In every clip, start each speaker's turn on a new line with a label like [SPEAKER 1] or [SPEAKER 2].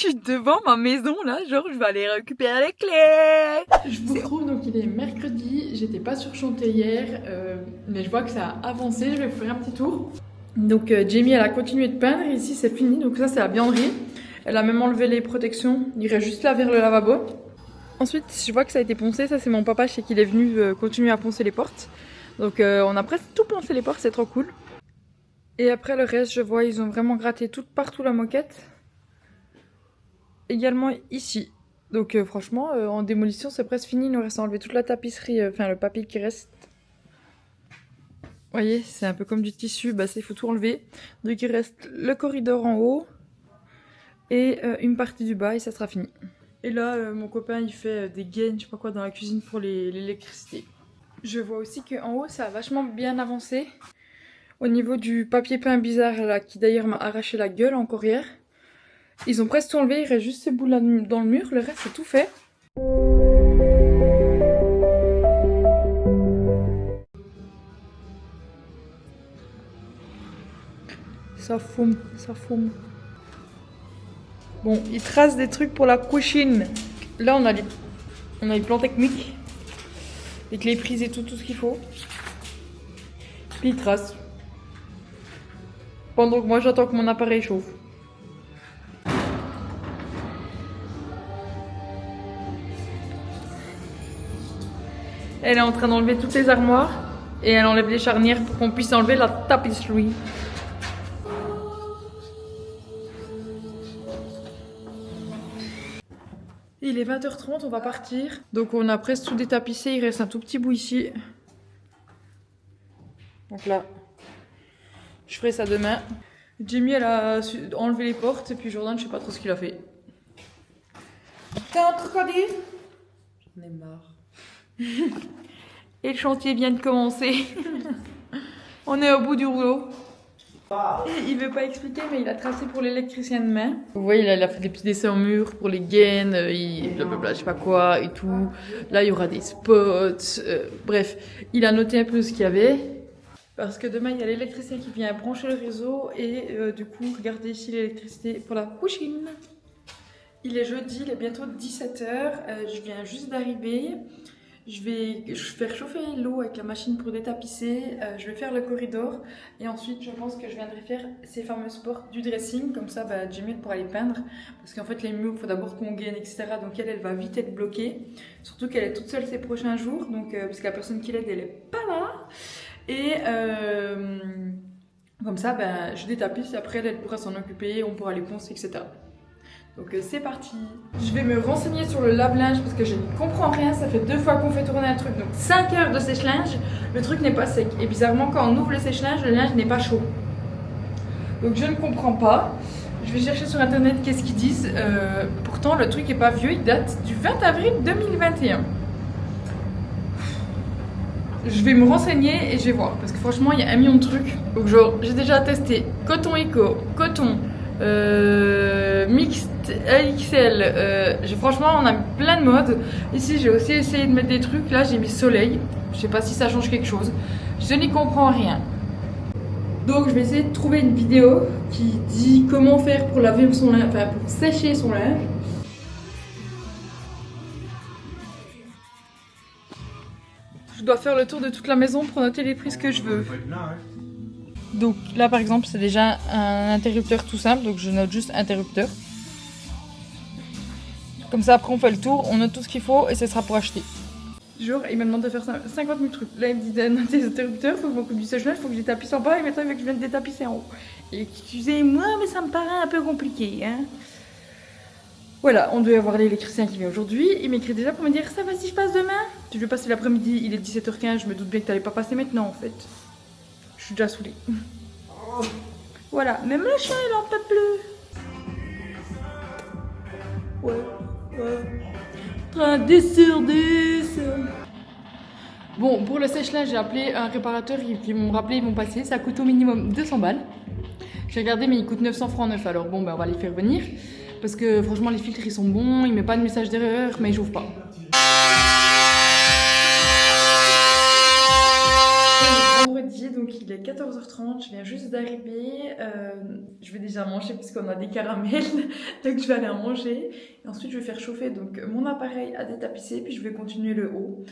[SPEAKER 1] je suis devant ma maison là, genre je vais aller récupérer les clés.
[SPEAKER 2] Je vous retrouve, donc il est mercredi, j'étais pas sur chantier hier, mais je vois que ça a avancé, je vais vous faire un petit tour. Donc Jamie elle a continué de peindre, ici c'est fini, donc ça c'est la buanderie. Elle a même enlevé les protections, il irait juste là vers le lavabo. Ensuite je vois que ça a été poncé, ça c'est mon papa, je sais qu'il est venu continuer à poncer les portes. Donc on a presque tout poncé les portes, c'est trop cool. Et après le reste, je vois, ils ont vraiment gratté tout partout la moquette. Également ici. Donc franchement, en démolition, c'est presque fini. Il nous reste à enlever toute la tapisserie, enfin le papier qui reste. Vous voyez, c'est un peu comme du tissu, bah ça il faut tout enlever. Donc il reste le corridor en haut et une partie du bas et ça sera fini. Et là, mon copain il fait des gaines, je sais pas quoi, dans la cuisine pour l'électricité. Je vois aussi qu'en haut, ça a vachement bien avancé. Au niveau du papier peint bizarre là, qui d'ailleurs m'a arraché la gueule encore hier. Ils ont presque tout enlevé, il reste juste ces bouts là dans le mur, le reste c'est tout fait. Ça fume, ça fume. Bon, ils tracent des trucs pour la cuisine. Là on a les plans techniques. Les clés prises et tout ce qu'il faut. Puis ils tracent. Pendant que moi j'attends que mon appareil chauffe. Elle est en train d'enlever toutes les armoires et elle enlève les charnières pour qu'on puisse enlever la tapisserie. Il est 20h30, on va partir. Donc on a presque tout détapissé, il reste un tout petit bout ici. Donc là, je ferai ça demain. Jamie elle a enlevé les portes et puis Jordan je sais pas trop ce qu'il a fait. T'as un truc à dire?
[SPEAKER 1] J'en ai marre.
[SPEAKER 2] Et le chantier vient de commencer. On est au bout du rouleau. Il veut pas expliquer mais il a tracé pour l'électricien de main. Vous voyez là il a fait des petits dessins au mur pour les gaines, blablabla je sais pas quoi et tout. Là il y aura des spots, bref. Il a noté un peu ce qu'il y avait. Parce que demain, il y a l'électricien qui vient brancher le réseau et du coup, regardez ici l'électricité pour la cuisine. Il est jeudi, il est bientôt 17 h. Je viens juste d'arriver. Je vais faire chauffer l'eau avec la machine pour détapisser. Je vais faire le corridor et ensuite, je pense que je viendrai faire ces fameuses portes du dressing. Comme ça, Jamie pourra les peindre. Parce qu'en fait, les murs, il faut d'abord qu'on gaine, etc. Donc elle va vite être bloquée. Surtout qu'elle est toute seule ces prochains jours. Donc, parce que la personne qui l'aide, elle est pas là. Et comme ça, je détapisse, après elle pourra s'en occuper, on pourra les poncer, etc. Donc c'est parti. Je vais me renseigner sur le lave-linge parce que je ne comprends rien, ça fait 2 fois qu'on fait tourner un truc. Donc 5 heures de sèche-linge, le truc n'est pas sec. Et bizarrement, quand on ouvre le sèche-linge, le linge n'est pas chaud. Donc je ne comprends pas. Je vais chercher sur internet qu'est-ce qu'ils disent. Pourtant, le truc n'est pas vieux, il date du 20 avril 2021. Je vais me renseigner et je vais voir parce que franchement il y a 1 million de trucs. Donc genre j'ai déjà testé coton éco, coton, mixte, AXL. Franchement on a plein de modes. Ici j'ai aussi essayé de mettre des trucs. Là j'ai mis soleil. Je sais pas si ça change quelque chose. Je n'y comprends rien. Donc je vais essayer de trouver une vidéo qui dit comment faire pour laver son linge, enfin pour sécher son linge. Je dois faire le tour de toute la maison pour noter les prises que je veux. Donc là par exemple c'est déjà un interrupteur tout simple, donc je note juste interrupteur. Comme ça après on fait le tour, on note tout ce qu'il faut et ce sera pour acheter. Genre il me demande de faire 50 000 trucs. Là il me dit de noter les interrupteurs, il faut que je m'occupe du sèche-linge, il faut que je les tapisse en bas et maintenant il veut que je vienne détapisser en haut. Et excusez-moi mais ça me paraît un peu compliqué hein. Voilà, on devait avoir l'électricien qui vient aujourd'hui. Il m'écrit déjà pour me dire ça va si je passe demain. Je vais passer l'après-midi, il est 17h15, je me doute bien que t'allais pas passer maintenant en fait. Je suis déjà saoulée. Voilà, même le chien il en peut plus. Ouais. 10 sur 10. Bon, pour le sèche-linge, j'ai appelé un réparateur, ils m'ont rappelé, ils m'ont passé. Ça coûte au minimum 200 balles. J'ai regardé, mais il coûte 900 francs neuf. Alors bon, on va les faire venir. Parce que franchement, les filtres ils sont bons, il met pas de message d'erreur, mais il chauffe pas. Vendredi, donc il est 14h30, je viens juste d'arriver. Je vais déjà manger puisqu'on a des caramels, donc je vais aller en manger. Et ensuite, je vais faire chauffer donc mon appareil à détapisser, puis je vais continuer le haut.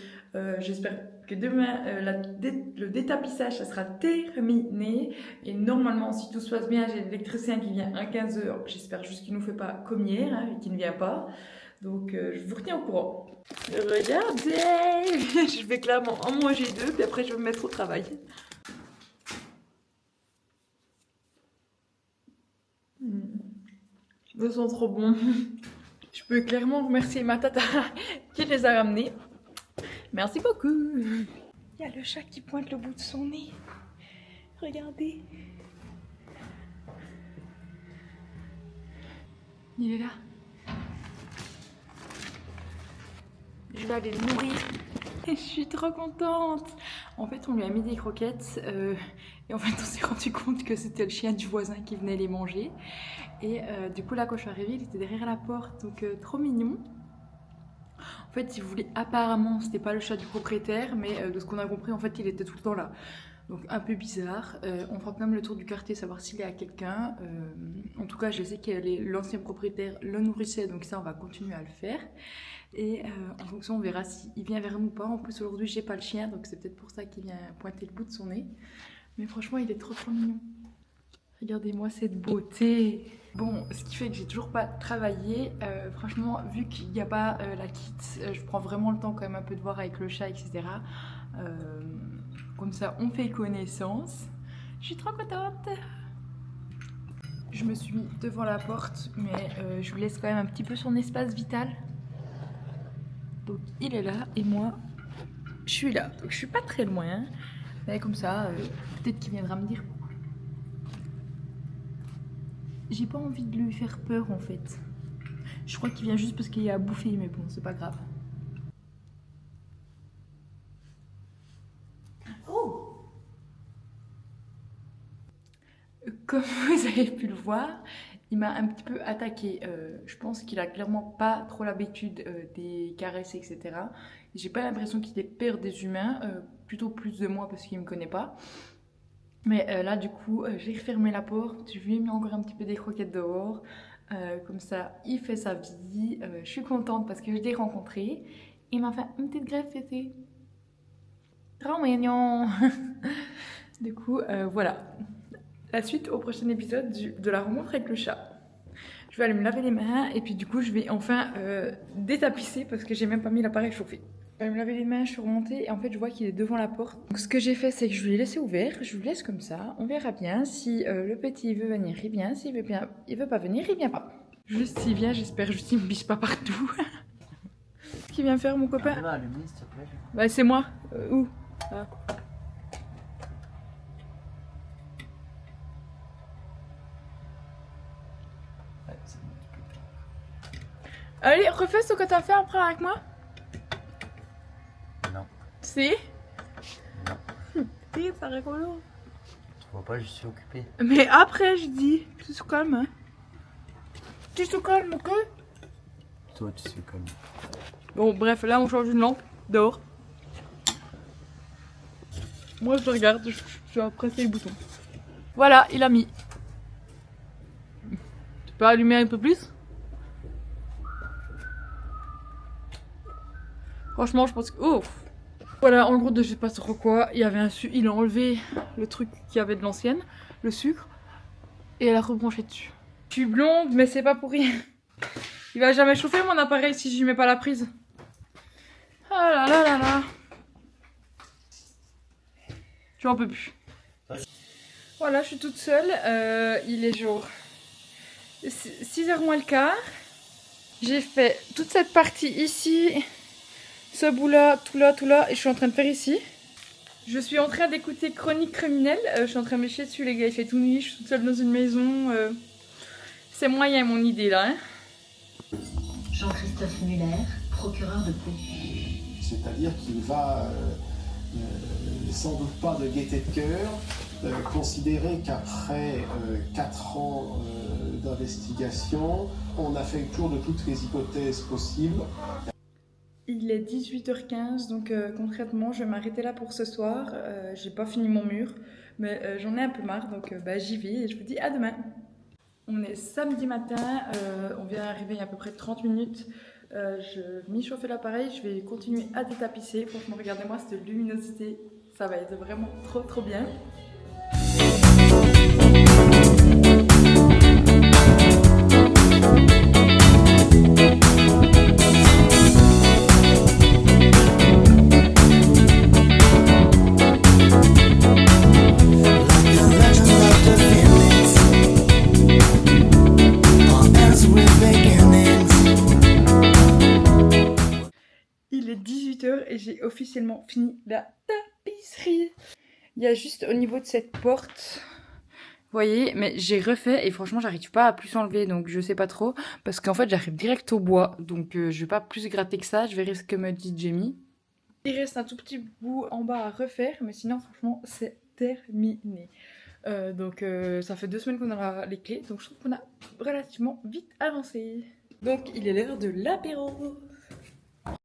[SPEAKER 2] J'espère que demain, le détapissage, ça sera terminé. Et normalement, si tout se passe bien, j'ai l'électricien qui vient à 15h. J'espère juste qu'il ne nous fait pas comme hier et qu'il ne vient pas. Donc, je vous retiens au courant. Regardez, je vais clairement en manger 2, puis après je vais me mettre au travail. Ils sont trop bons. Je peux clairement remercier ma tata qui les a ramenés. Merci beaucoup. Il y a le chat qui pointe le bout de son nez. Regardez. Il est là. Je vais aller le nourrir. Je suis trop contente. En fait, on lui a mis des croquettes et en fait, on s'est rendu compte que c'était le chien du voisin qui venait les manger. Et du coup, là, quand je suis arrivée, il était derrière la porte, donc trop mignon. En fait, il voulait apparemment, c'était pas le chat du propriétaire, mais de ce qu'on a compris, en fait, il était tout le temps là. Donc un peu bizarre. On fera quand même le tour du quartier, savoir s'il est à quelqu'un. En tout cas, je sais que l'ancien propriétaire le nourrissait, donc ça, on va continuer à le faire. Et en fonction, on verra s'il vient vers nous ou pas. En plus, aujourd'hui, j'ai pas le chien, donc c'est peut-être pour ça qu'il vient pointer le bout de son nez. Mais franchement, il est trop mignon. Regardez-moi cette beauté. Bon, ce qui fait que j'ai toujours pas travaillé. Franchement, vu qu'il n'y a pas la kit, je prends vraiment le temps quand même un peu de voir avec le chat, etc. Comme ça, on fait connaissance. Je suis trop contente. Je me suis mis devant la porte, mais je lui laisse quand même un petit peu son espace vital. Donc il est là et moi, je suis là. Donc je suis pas très loin, mais comme ça, peut-être qu'il viendra me dire. J'ai pas envie de lui faire peur en fait. Je crois qu'il vient juste parce qu'il y a à bouffer, mais bon, c'est pas grave. Oh! Comme vous avez pu le voir, il m'a un petit peu attaqué. Je pense qu'il a clairement pas trop l'habitude des caresses, etc. J'ai pas l'impression qu'il ait peur des humains, plutôt plus de moi parce qu'il me connaît pas. Mais là, du coup, j'ai refermé la porte. Je lui ai mis encore un petit peu des croquettes dehors. Comme ça, il fait sa vie. Je suis contente parce que je l'ai rencontré. Il m'a fait une petite greffe fêtée. Trop mignon. Du coup, voilà. La suite au prochain épisode de la rencontre avec le chat. Je vais aller me laver les mains et puis du coup je vais enfin détapisser parce que j'ai même pas mis l'appareil chauffé. Je vais me laver les mains, je suis remontée et en fait je vois qu'il est devant la porte. Donc ce que j'ai fait c'est que je lui ai laissé ouvert, je lui laisse comme ça, on verra bien si le petit veut venir, il vient, s'il veut bien, il veut pas venir, il vient pas. Juste s'il vient, j'espère juste qu'il me biche pas partout. Qu'est-ce qu'il vient faire mon copain?
[SPEAKER 3] Allumer, s'il te plaît.
[SPEAKER 2] Bah c'est moi, où? Ah. Allez, refais ce que t'as fait après avec moi.
[SPEAKER 3] Non.
[SPEAKER 2] Si?
[SPEAKER 3] Non.
[SPEAKER 2] Si, c'est rigolo.
[SPEAKER 3] Tu vois pas, je suis occupé.
[SPEAKER 2] Mais après, je dis, tu te calmes, hein. Tu te calmes, ok?
[SPEAKER 3] Toi, tu suis comme.
[SPEAKER 2] Bon, bref, là, on change une lampe dehors. Moi, je regarde, je dois presser le bouton. Voilà, il a mis. Tu peux allumer un peu plus? Franchement, je pense que... Oh! Voilà, en gros, de je sais pas trop quoi, il y avait il a enlevé le truc qu'il y avait de l'ancienne, le sucre, et elle a rebranché dessus. Je suis blonde, mais c'est pas pour rien. Il va jamais chauffer mon appareil si je lui mets pas la prise. Ah là là là là. J'en peux plus. Voilà, je suis toute seule. Il est genre 6h moins le quart. J'ai fait toute cette partie ici. Ce bout là, tout là, et je suis en train de faire ici. Je suis en train d'écouter Chronique criminelle. Je suis en train de me chier dessus, les gars. Il fait tout nuit, je suis toute seule dans une maison. C'est moyen mon idée là. Hein.
[SPEAKER 4] Jean-Christophe Muller, procureur de Pau.
[SPEAKER 5] C'est-à-dire qu'il va, sans doute pas de gaieté de cœur, considérer qu'après 4 ans d'investigation, on a fait le tour de toutes les hypothèses possibles.
[SPEAKER 2] Il est 18h15, donc concrètement, je vais m'arrêter là pour ce soir. J'ai pas fini mon mur, Mais j'en ai un peu marre, donc j'y vais et je vous dis à demain. On est samedi matin, on vient d'arriver il y a à peu près 30 minutes. Je m'y chauffe l'appareil, je vais continuer à détapisser. Franchement, regardez-moi cette luminosité, ça va être vraiment trop bien. Il est 18h et j'ai officiellement fini la tapisserie. Il y a juste au niveau de cette porte, vous voyez, mais j'ai refait et franchement j'arrive pas à plus enlever, donc je sais pas trop. Parce qu'en fait j'arrive direct au bois, donc je vais pas plus gratter que ça, je verrai ce que me dit Jamie. Il reste un tout petit bout en bas à refaire, mais sinon franchement c'est terminé. Donc ça fait 2 semaines qu'on a les clés, donc je trouve qu'on a relativement vite avancé. Donc il est l'heure de l'apéro.